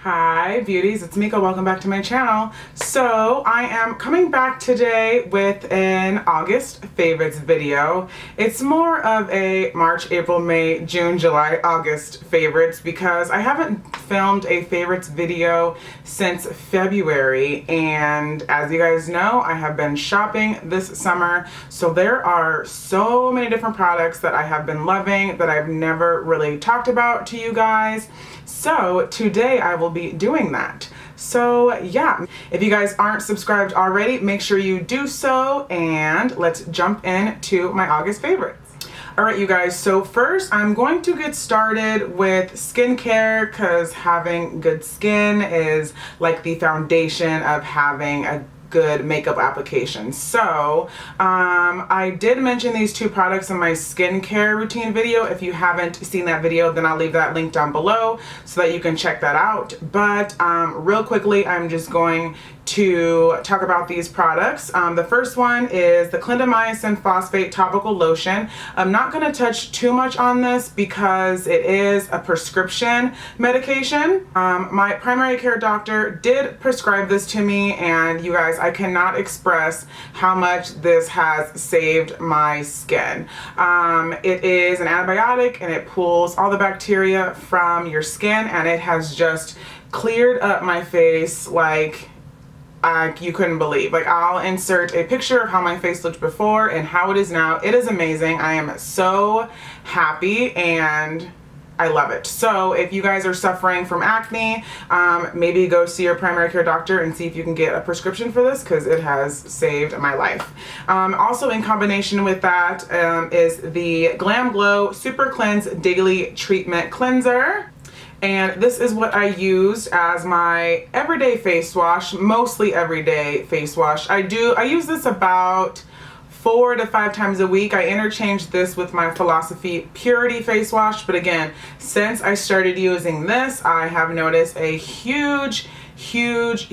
Hi beauties, it's Meka. Welcome back to my channel. So I am coming back today with an August favorites video. It's more of a March, April, May, June, July, August favorites because I haven't filmed a favorites video since February, and as you guys know, I have been shopping this summer, so there are so many different products that I have been loving that I've never really talked about to you guys. So today I will be doing that. So yeah, if you guys aren't subscribed already, make sure you do so, and let's jump into my August favorites. Alright you guys, so first I'm going to get started with skincare because having good skin is like the foundation of having a good makeup application. So I did mention these two products in my skincare routine video. If you haven't seen that video, then I'll leave that link down below so that you can check that out. But real quickly, I'm just going to talk about these products. The first one is the Clindamycin Phosphate Topical Lotion. I'm not going to touch too much on this because it is a prescription medication. My primary care doctor did prescribe this to me, and you guys, I cannot express how much this has saved my skin. It is an antibiotic and it pulls all the bacteria from your skin, and it has just cleared up my face like you couldn't believe. Like, I'll insert a picture of how my face looked before and how it is now. It is amazing. I am so happy and I love it. So if you guys are suffering from acne, maybe go see your primary care doctor and see if you can get a prescription for this because it has saved my life. Also in combination with that is the Glam Glow Super Cleanse Daily Treatment Cleanser. And this is what I used as my everyday face wash, mostly everyday face wash. I use this about 4 to 5 times a week. I interchange this with my Philosophy Purity face wash, but again, since I started using this, I have noticed a huge change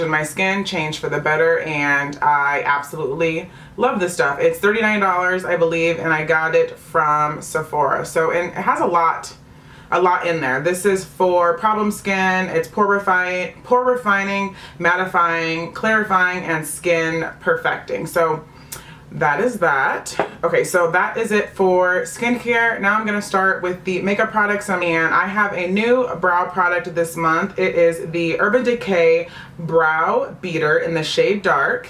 in my skin, change for the better, and I absolutely love this stuff. It's $39, I believe, and I got it from Sephora. So, and it has a lot in there. This is for problem skin. It's pore refining, mattifying, clarifying, and skin perfecting. So that is that. Okay, so that is it for skincare. Now I'm gonna start with the makeup products, and I have a new brow product this month. It is the Urban Decay Brow Beater in the shade Dark.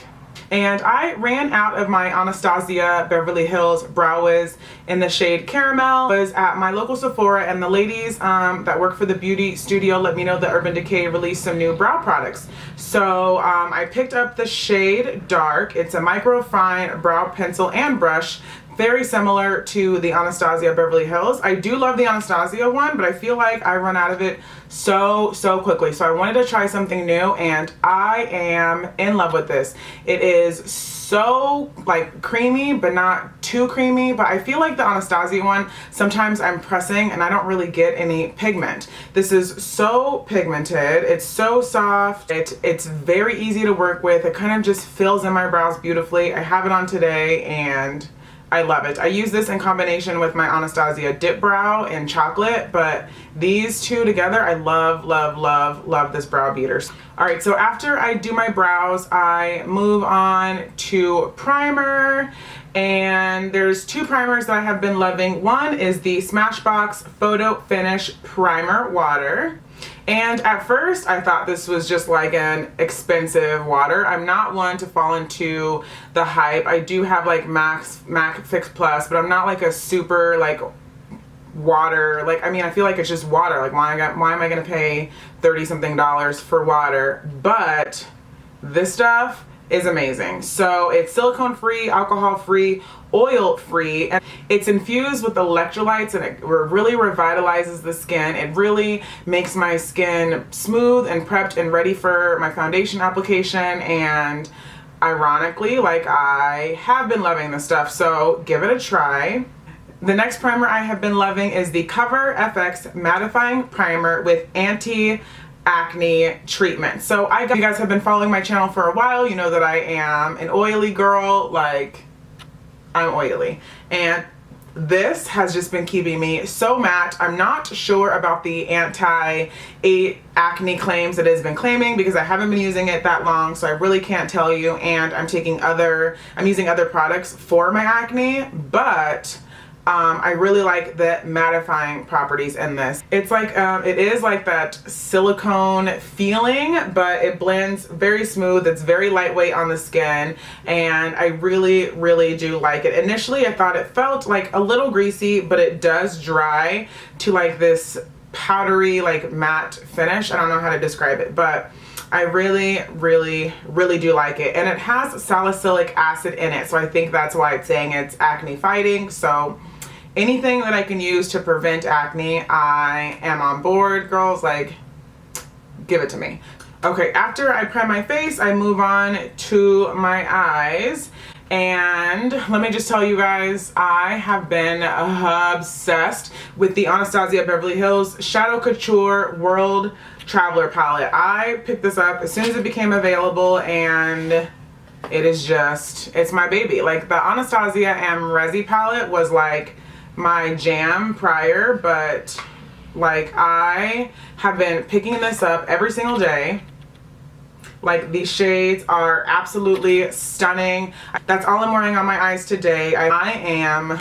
And I ran out of my Anastasia Beverly Hills Brow Wiz in the shade Caramel. I was at my local Sephora, and the ladies that work for the beauty studio let me know that Urban Decay released some new brow products. So I picked up the shade Dark. It's a microfine brow pencil and brush, very similar to the Anastasia Beverly Hills. I do love the Anastasia one, but I feel like I run out of it so quickly. So I wanted to try something new, and I am in love with this. It is so like creamy, but not too creamy. But I feel like the Anastasia one, sometimes I'm pressing and I don't really get any pigment. This is so pigmented. It's so soft. It's very easy to work with. It kind of just fills in my brows beautifully. I have it on today and I love it. I use this in combination with my Anastasia Dip Brow in chocolate, but these two together, I love this brow beater. All right, so after I do my brows, I move on to primer, and there's two primers that I have been loving. One is the Smashbox Photo Finish Primer Water. And at first I thought this was just like an expensive water. I'm not one to fall into the hype. I do have like MAC Fix Plus, but I'm not like a super like water, like, I mean, I feel like it's just water. Like, why am I gonna pay $30-something for water? But this stuff is amazing. So it's silicone free, alcohol free, oil free, and it's infused with electrolytes, and it really revitalizes the skin. It really makes my skin smooth and prepped and ready for my foundation application. And ironically, like, I have been loving this stuff, so give it a try. The next primer I have been loving is the CoverFX Mattifying Primer with Anti-Acne Treatment. So you guys have been following my channel for a while. You know that I am an oily girl. Like, I'm oily. And this has just been keeping me so matte. I'm not sure about the anti-acne claims it has been claiming because I haven't been using it that long, so I really can't tell you. And I'm using other products for my acne, but I really like the mattifying properties in this. It's like, it is like that silicone feeling, but it blends very smooth. It's very lightweight on the skin, and I really, really do like it. Initially, I thought it felt like a little greasy, but it does dry to like this powdery, like matte finish. I don't know how to describe it, but I really, really, really do like it. And it has salicylic acid in it, so I think that's why it's saying it's acne fighting. So anything that I can use to prevent acne, I am on board, girls. Like, give it to me. Okay, after I prime my face, I move on to my eyes. And let me just tell you guys, I have been obsessed with the Anastasia Beverly Hills Shadow Couture World Traveler palette. I picked this up as soon as it became available, and it is just, it's my baby. Like, the Anastasia and Resi palette was like my jam prior, but like I have been picking this up every single day. Like, these shades are absolutely stunning. That's all I'm wearing on my eyes today. I am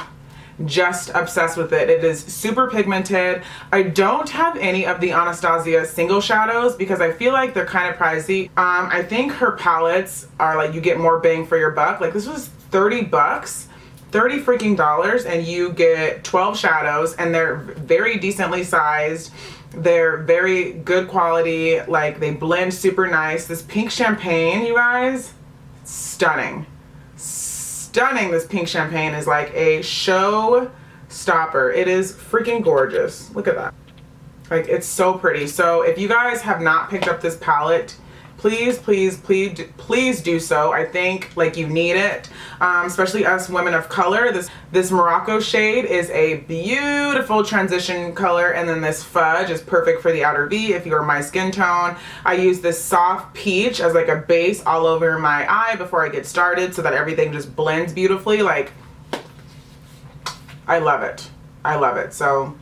just obsessed with it. It is super pigmented. I don't have any of the Anastasia single shadows because I feel like they're kind of pricey. I think her palettes are like, you get more bang for your buck. Like, this was 30 bucks. 30 freaking dollars, and you get 12 shadows, and they're very decently sized. They're very good quality. Like, they blend super nice. This pink champagne, you guys, stunning. Stunning. This pink champagne is like a show stopper. It is freaking gorgeous. Look at that. Like, it's so pretty. So if you guys have not picked up this palette, please, please, please, please do so. I think like you need it, especially us women of color. This Morocco shade is a beautiful transition color, and then this fudge is perfect for the outer V if you're my skin tone. I use this soft peach as like a base all over my eye before I get started so that everything just blends beautifully. Like, I love it. I love it. So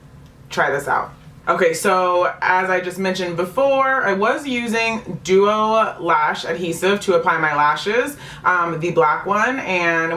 try this out. Okay, so as I just mentioned before, I was using Duo Lash Adhesive to apply my lashes, the black one, and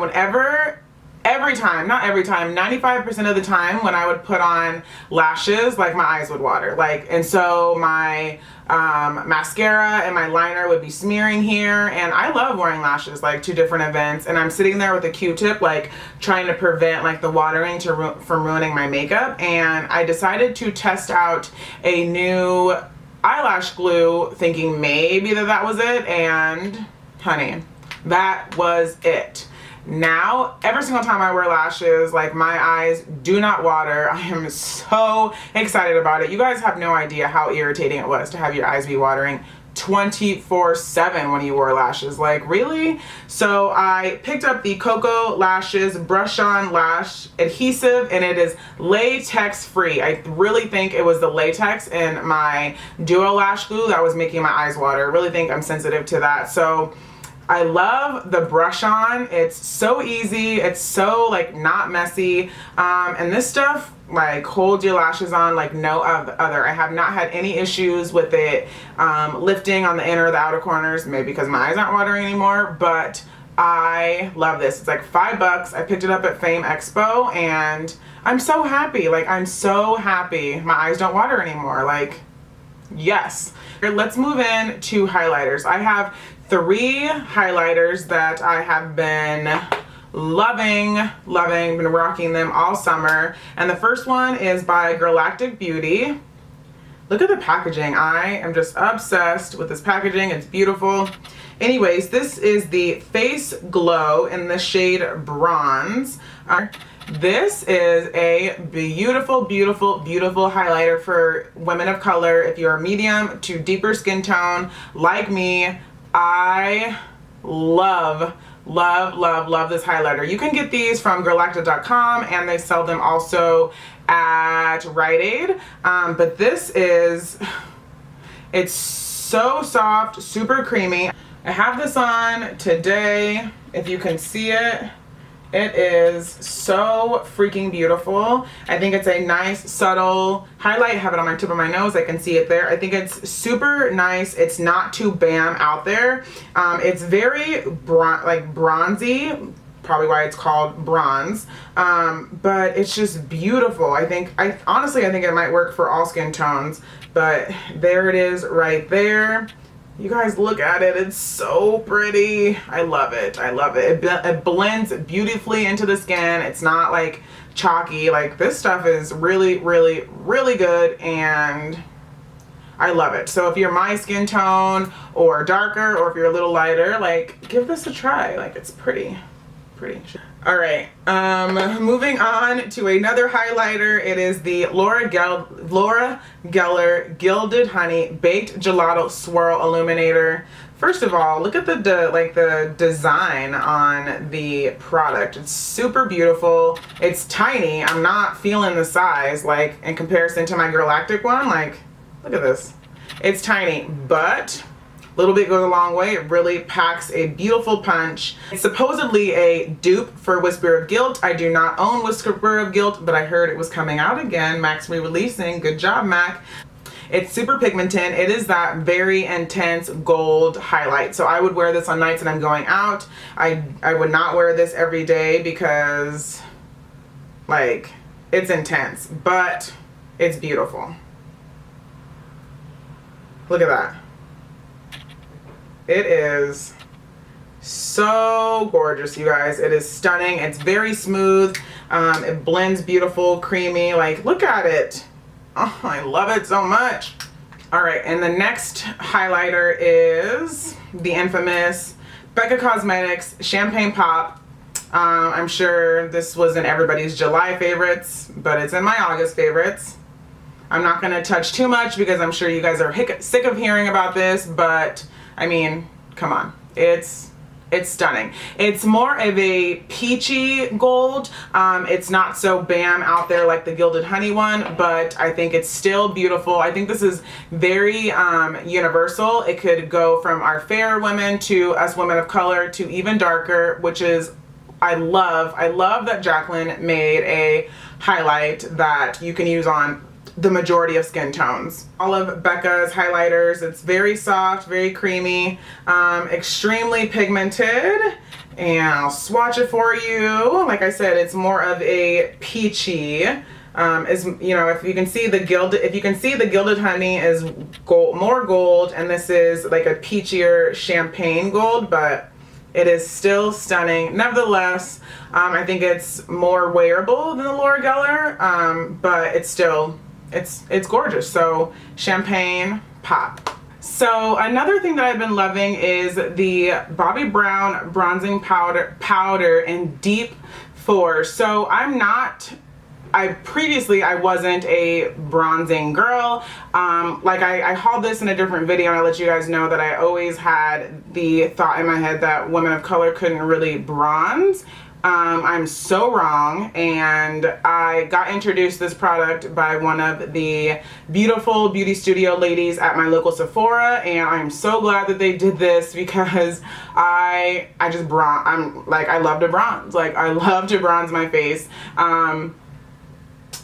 every time, not every time, 95% of the time when I would put on lashes, like my eyes would water. Like, and so my mascara and my liner would be smearing here, and I love wearing lashes like to different events, and I'm sitting there with a Q-tip like trying to prevent like the watering from ruining my makeup. And I decided to test out a new eyelash glue thinking maybe that was it, and honey, that was it. Now, every single time I wear lashes, like, my eyes do not water. I am so excited about it. You guys have no idea how irritating it was to have your eyes be watering 24/7 when you wore lashes. Like, really? So I picked up the Cocoa Lashes Brush On Lash Adhesive, and it is latex free. I really think it was the latex in my Duo Lash Glue that was making my eyes water. I really think I'm sensitive to that. So I love the brush on. It's so easy. It's so like not messy. And this stuff like holds your lashes on like no other. I have not had any issues with it lifting on the inner or the outer corners, maybe because my eyes aren't watering anymore, but I love this. It's like $5. I picked it up at Fame Expo, and I'm so happy. Like, I'm so happy. My eyes don't water anymore. Like, yes. Let's move in to highlighters. I have 3 highlighters that I have been loving, been rocking them all summer. And the first one is by Girlactik Beauty. Look at the packaging. I am just obsessed with this packaging. It's beautiful. Anyways, this is the Face Glow in the shade Bronze. This is a beautiful, beautiful, beautiful highlighter for women of color. If you're a medium to deeper skin tone like me, I love this highlighter. You can get these from Girlactik.com, and they sell them also at Rite Aid. But this is, it's so soft, super creamy. I have this on today, if you can see it. It is so freaking beautiful. I think it's a nice, subtle highlight. I have it on my tip of my nose. I can see it there. I think it's super nice. It's not too bam out there. It's very bronzy, probably why it's called bronze. But it's just beautiful. Honestly, I think it might work for all skin tones. But there it is right there. You guys look at it. It's so pretty. I love it. I love it. It blends beautifully into the skin. It's not like chalky. Like, this stuff is really, really, really good, and I love it. So if you're my skin tone or darker, or if you're a little lighter, like, give this a try. Like, it's pretty. All right, moving on to another highlighter. It is the Laura Geller Gilded Honey Baked Gelato Swirl Illuminator. First of all, look at the design on the product. It's super beautiful. It's tiny. I'm not feeling the size, like, in comparison to my Girlactik one. Like, look at this. It's tiny, but a little bit goes a long way. It really packs a beautiful punch. It's supposedly a dupe for Whisper of Guilt. I do not own Whisper of Guilt, but I heard it was coming out again. Mac's re-releasing. Good job, Mac. It's super pigmented. It is that very intense gold highlight. So I would wear this on nights that I'm going out. I would not wear this every day because, like, it's intense, but it's beautiful. Look at that. It is so gorgeous, you guys. It is stunning. It's very smooth. It blends beautiful, creamy. Like, look at it. Oh, I love it so much. All right, and the next highlighter is the infamous Becca Cosmetics Champagne Pop. I'm sure this was in everybody's July favorites, but it's in my August favorites. I'm not going to touch too much because I'm sure you guys are sick of hearing about this, but I mean, come on. It's stunning. It's more of a peachy gold. It's not so bam out there like the Gilded Honey one, but I think it's still beautiful. I think this is very universal. It could go from our fair women to us women of color to even darker, which is, I love that Jaclyn made a highlight that you can use on the majority of skin tones. All of Becca's highlighters, it's very soft, very creamy, extremely pigmented, and I'll swatch it for you. Like I said, it's more of a peachy, if you can see the Gilded Honey is gold, more gold, and this is like a peachier champagne gold, but it is still stunning. Nevertheless, I think it's more wearable than the Laura Geller, but it's still, it's gorgeous. So Champagne Pop. So another thing that I've been loving is the Bobbi Brown bronzing powder in Deep Force. So previously I wasn't a bronzing girl. I hauled this in a different video, and I let you guys know that I always had the thought in my head that women of color couldn't really bronze. I'm so wrong, and I got introduced to this product by one of the beautiful beauty studio ladies at my local Sephora, and I'm so glad that they did this because I love to bronze. Like, I love to bronze my face.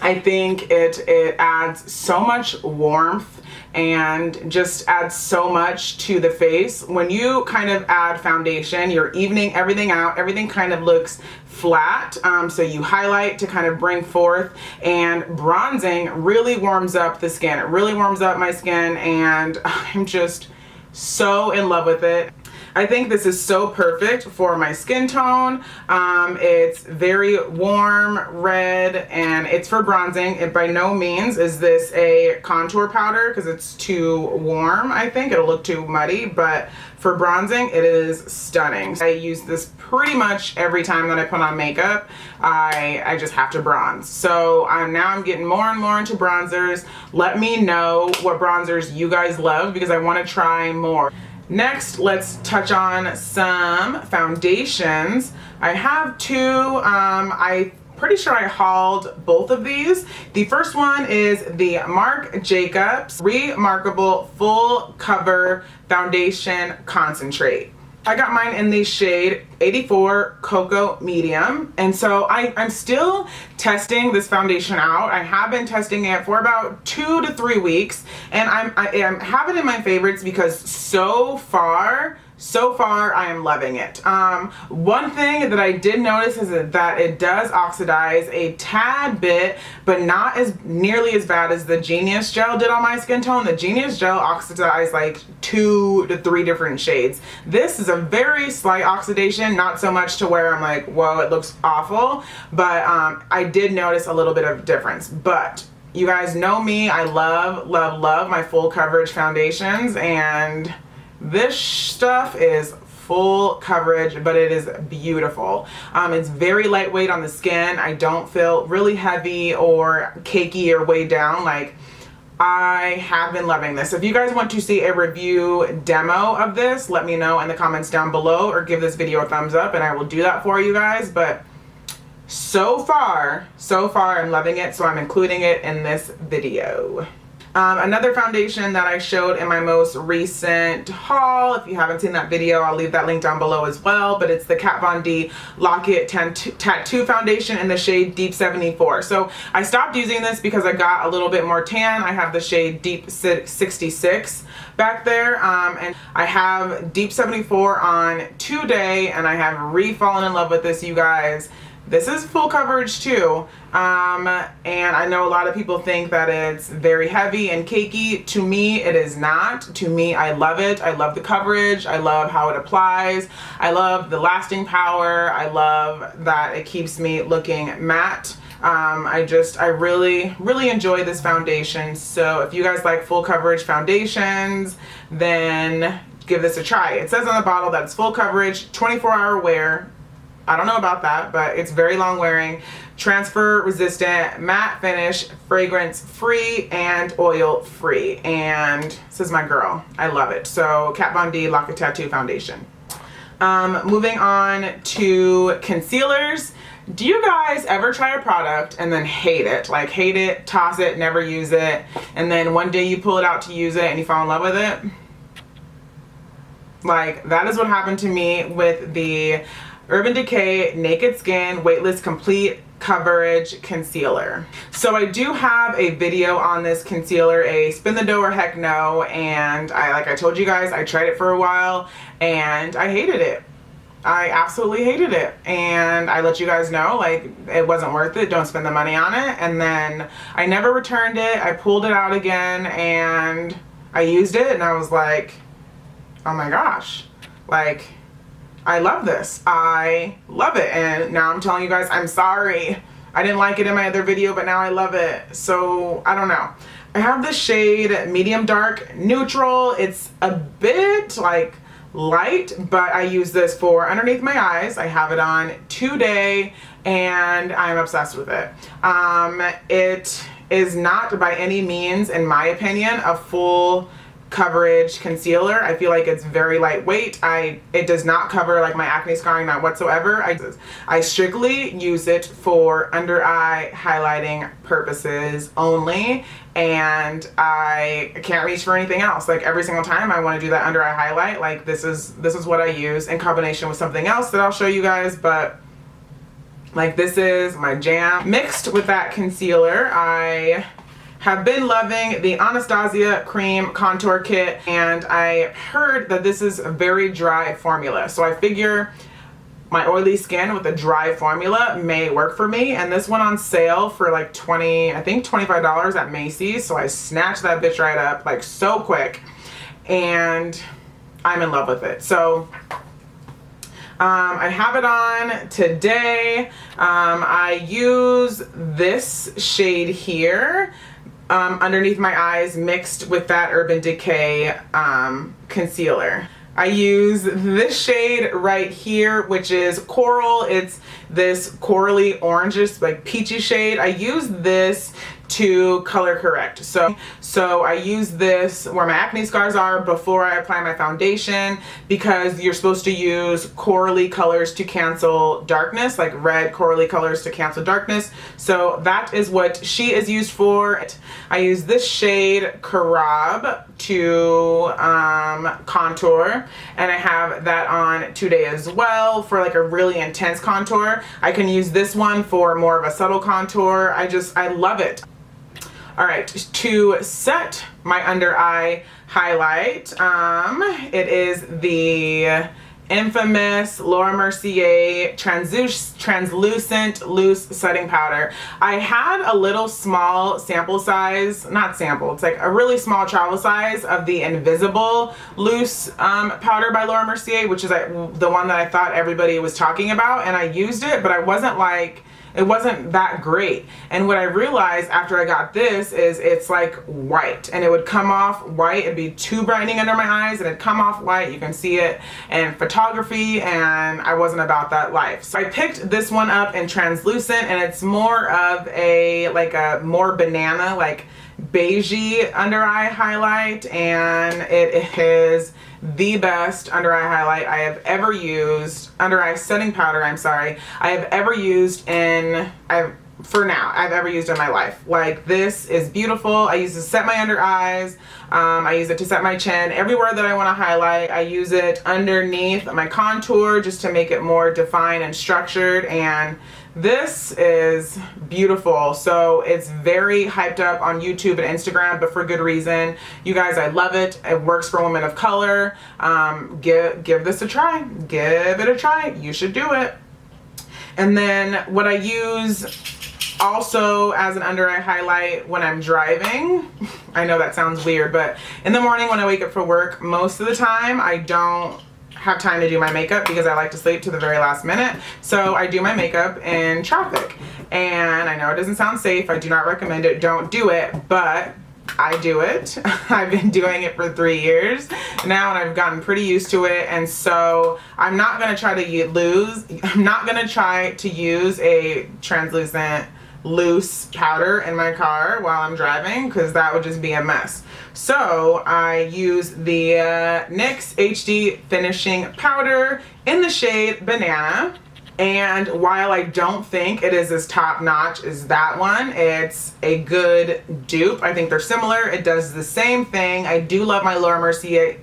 I think it adds so much warmth and just adds so much to the face. When you kind of add foundation, you're evening everything out. Everything kind of looks flat. So you highlight to kind of bring forth, and bronzing really warms up the skin. It really warms up my skin, and I'm just so in love with it. I think this is so perfect for my skin tone. It's very warm red, and it's for bronzing. It by no means is this a contour powder because it's too warm. I think it'll look too muddy, but for bronzing it is stunning. I use this pretty much every time that I put on makeup. I just have to bronze. So now I'm getting more and more into bronzers. Let me know what bronzers you guys love because I want to try more. Next, let's touch on some foundations. I have two. I'm pretty sure I hauled both of these. The first one is the Marc Jacobs Remarkable Full Cover Foundation Concentrate. I got mine in the shade 84 Cocoa Medium. And so I'm still testing this foundation out. I have been testing it for about 2 to 3 weeks, and I have it in my favorites because so far I am loving it. One thing that I did notice is that it does oxidize a tad bit, but not as nearly as bad as the Genius Gel did on my skin tone. The Genius Gel oxidized like 2 to 3 different shades. This is a very slight oxidation, not so much to where I'm like, whoa, it looks awful, but I did notice a little bit of difference. But you guys know me, I love my full coverage foundations, and this stuff is full coverage, but it is beautiful. It's very lightweight on the skin. I don't feel really heavy or cakey or weighed down. Like, I have been loving this. If you guys want to see a review demo of this, let me know in the comments down below, or give this video a thumbs up and I will do that for you guys. But so far I'm loving it, so I'm including it in this video. Another foundation that I showed in my most recent haul, if you haven't seen that video, I'll leave that link down below as well, but it's the Kat Von D Lock It Tattoo Foundation in the shade Deep 74. So I stopped using this because I got a little bit more tan. I have the shade Deep 66 back there, and I have Deep 74 on today, and I have re-fallen in love with this, you guys. This is full coverage too, and I know a lot of people think that it's very heavy and cakey. To me, it is not. To me, I love it. I love the coverage. I love how it applies. I love the lasting power. I love that it keeps me looking matte. I really enjoy this foundation. So if you guys like full coverage foundations, then give this a try. It says on the bottle that it's full coverage, 24-hour wear. I don't know about that, but it's very long wearing, transfer resistant, matte finish, fragrance free, and oil free. And this is my girl. I love it. So Kat Von D Lock It Tattoo Foundation. Moving on to concealers. Do you guys ever try a product and then hate it? Like, hate it, toss it, never use it, and then one day you pull it out to use it and you fall in love with it? Like, that is what happened to me with the Urban Decay Naked Skin Weightless Complete Coverage Concealer. So I do have a video on this concealer, a spin the dough or heck no, and like I told you guys, I tried it for a while and I hated it. I absolutely hated it, and I let you guys know, like, it wasn't worth it. Don't spend the money on it. And then I never returned it. I pulled it out again and I used it, and I was like, oh my gosh, like, I love this. I love it. And now I'm telling you guys, I'm sorry. I didn't like it in my other video, but now I love it. So I don't know. I have the shade Medium Dark Neutral. It's a bit like light, but I use this for underneath my eyes. I have it on today and I'm obsessed with it. It is not by any means, in my opinion, a full coverage concealer. I feel like it's very lightweight. It does not cover like my acne scarring, not whatsoever. I strictly use it for under eye highlighting purposes only, and I can't reach for anything else. Like, every single time I want to do that under eye highlight, like, this is what I use in combination with something else that I'll show you guys, but like, this is my jam. Mixed with that concealer, I have been loving the Anastasia Cream Contour Kit, and I heard that this is a very dry formula. So I figure my oily skin with a dry formula may work for me. And this went on sale for like I think $25 at Macy's. So I snatched that bitch right up, like, so quick, and I'm in love with it. So I have it on today. I use this shade here underneath my eyes, mixed with that Urban Decay concealer. I use this shade right here, which is Coral. It's this corally orangish, like, peachy shade. I use this to color correct. So I use this where my acne scars are before I apply my foundation, because you're supposed to use corally colors to cancel darkness, like red corally colors to cancel darkness. So that is what she is used for. I use this shade Karab to contour, and I have that on today as well for like a really intense contour. I can use this one for more of a subtle contour. I love it. All right, to set my under eye highlight, it is the infamous Laura Mercier Translucent Loose Setting Powder. I had a little small sample size, not sample, it's like a really small travel size of the Invisible Loose powder by Laura Mercier, which is the one that I thought everybody was talking about, and I used it, but I wasn't like, it wasn't that great. And what I realized after I got this is it's like white, and it would come off white. It'd be too brightening under my eyes and it'd come off white. You can see it in photography, and I wasn't about that life. So I picked this one up in translucent, and it's more of a, like a more banana, like beigey under eye highlight, and it is the best under eye highlight I have ever used, under eye setting powder, I'm sorry, I have ever used in, I've ever used in my life. Like, this is beautiful. I use it to set my under eyes. I use it to set my chin. Everywhere that I want to highlight, I use it underneath my contour just to make it more defined and structured, and this is beautiful. So it's very hyped up on YouTube and Instagram, but for good reason. You guys, I love it. It works for women of color. Give this a try. Give it a try. You should do it. And then what I use also as an under eye highlight when I'm driving, I know that sounds weird, but in the morning when I wake up for work, most of the time I don't have time to do my makeup because I like to sleep to the very last minute. So I do my makeup in traffic. And I know it doesn't sound safe. I do not recommend it. Don't do it, but I do it. I've been doing it for 3 years now, and I've gotten pretty used to it. And so I'm not gonna try to use a translucent loose powder in my car while I'm driving, because that would just be a mess. So I use the NYX HD Finishing Powder in the shade Banana. And while I don't think it is as top notch as that one, it's a good dupe. I think they're similar. It does the same thing. I do love my Laura Mercier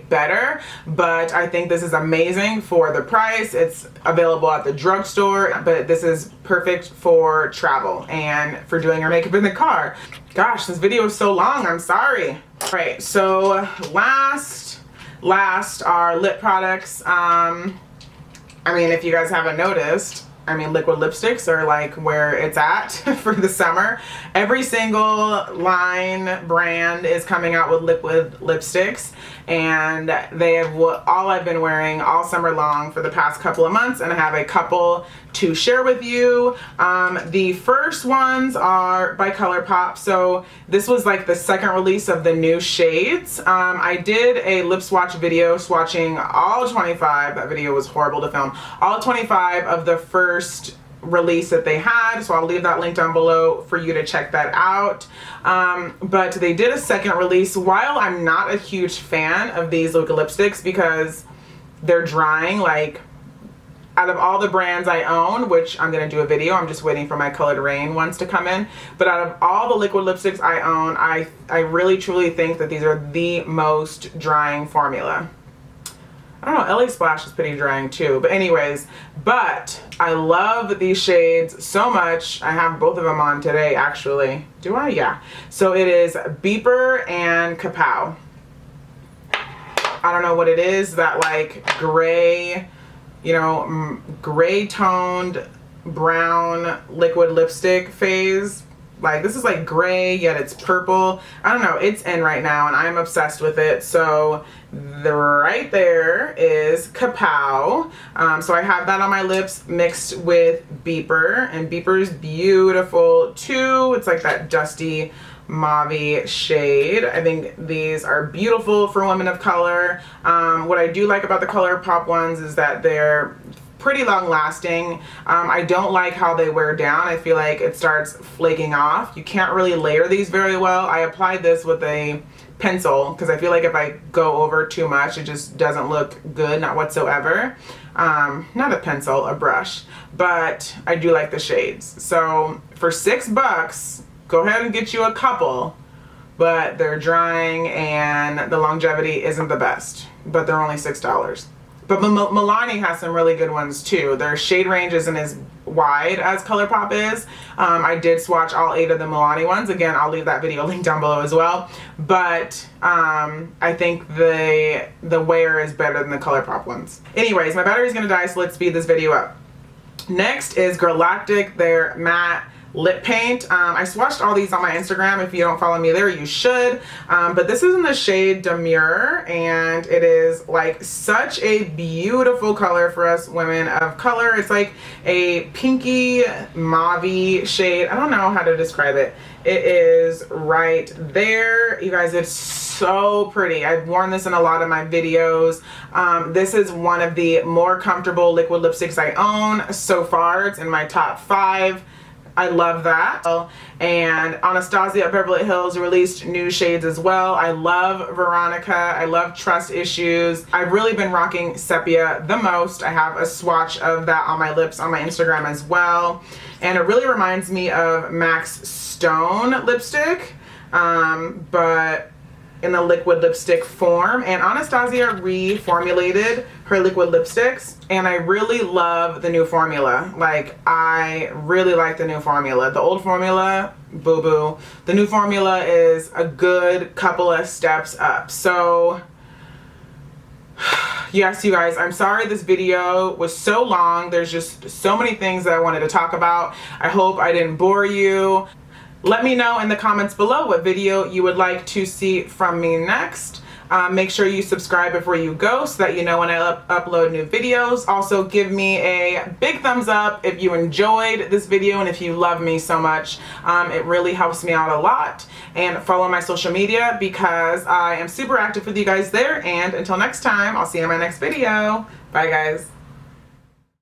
better, but I think this is amazing for the price. It's available at the drugstore, but this is perfect for travel and for doing your makeup in the car. Gosh, this video is so long. I'm sorry. All right, so last are lip products. I mean, if you guys haven't noticed, I mean, liquid lipsticks are like where it's at for the summer. Every single line brand is coming out with liquid lipsticks, and they have all I've been wearing all summer long for the past couple of months, and I have a couple to share with you. The first ones are by Colourpop. So this was like the second release of the new shades. I did a lip swatch video swatching all 25. That video was horrible to film. All 25 of the first release that they had, so I'll leave that link down below for you to check that out. But they did a second release. While I'm not a huge fan of these liquid lipsticks because they're drying, like, out of all the brands I own, which I'm gonna do a video, I'm just waiting for my Colored Rain ones to come in, but out of all the liquid lipsticks I own, I really truly think that these are the most drying formula. I don't know, LA Splash is pretty drying too, but anyways, but I love these shades so much. I have both of them on today, actually. Do I? Yeah. So it is Beeper and Kapow. I don't know what it is, that like gray, you know, gray toned brown liquid lipstick phase. Like, this is like gray, yet it's purple. I don't know, it's in right now and I'm obsessed with it. So right there is Kapow. So I have that on my lips mixed with Beeper, and Beeper's beautiful too. It's like that dusty mauve shade. I think these are beautiful for women of color. What I do like about the Colourpop ones is that they're pretty long lasting. I don't like how they wear down. I feel like it starts flaking off. You can't really layer these very well. I applied this with a pencil because I feel like if I go over too much, it just doesn't look good, not whatsoever. Not a pencil, a brush, but I do like the shades. So for $6, go ahead and get you a couple, but they're drying and the longevity isn't the best, but they're only $6. But Milani has some really good ones too. Their shade range isn't as wide as Colourpop is. I did swatch all 8 of the Milani ones. Again, I'll leave that video link down below as well. But I think the wear is better than the Colourpop ones. Anyways, my battery's gonna die, so let's speed this video up. Next is Girlactik, their matte lip paint. I swatched all these on my Instagram. If you don't follow me there, you should. But this is in the shade Demure, and it is like such a beautiful color for us women of color. It's like a pinky mauve-y shade. I don't know how to describe it. It is right there. You guys, it's so pretty. I've worn this in a lot of my videos. This is one of the more comfortable liquid lipsticks I own so far. It's in my top 5. I love that. And Anastasia at Beverly Hills released new shades as well. I love Veronica. I love Trust Issues. I've really been rocking Sepia the most. I have a swatch of that on my lips on my Instagram as well. And it really reminds me of MAC's Stone lipstick, but in the liquid lipstick form. And Anastasia reformulated her liquid lipsticks, and I really love the new formula. Like, I really like the new formula. The old formula, boo-boo. The new formula is a good couple of steps up. So yes, you guys, I'm sorry this video was so long. There's just so many things that I wanted to talk about. I hope I didn't bore you. Let me know in the comments below what video you would like to see from me next. Make sure you subscribe before you go so that you know when I upload new videos. Also, give me a big thumbs up if you enjoyed this video and if you love me so much. It really helps me out a lot. And follow my social media because I am super active with you guys there. And until next time, I'll see you in my next video. Bye, guys.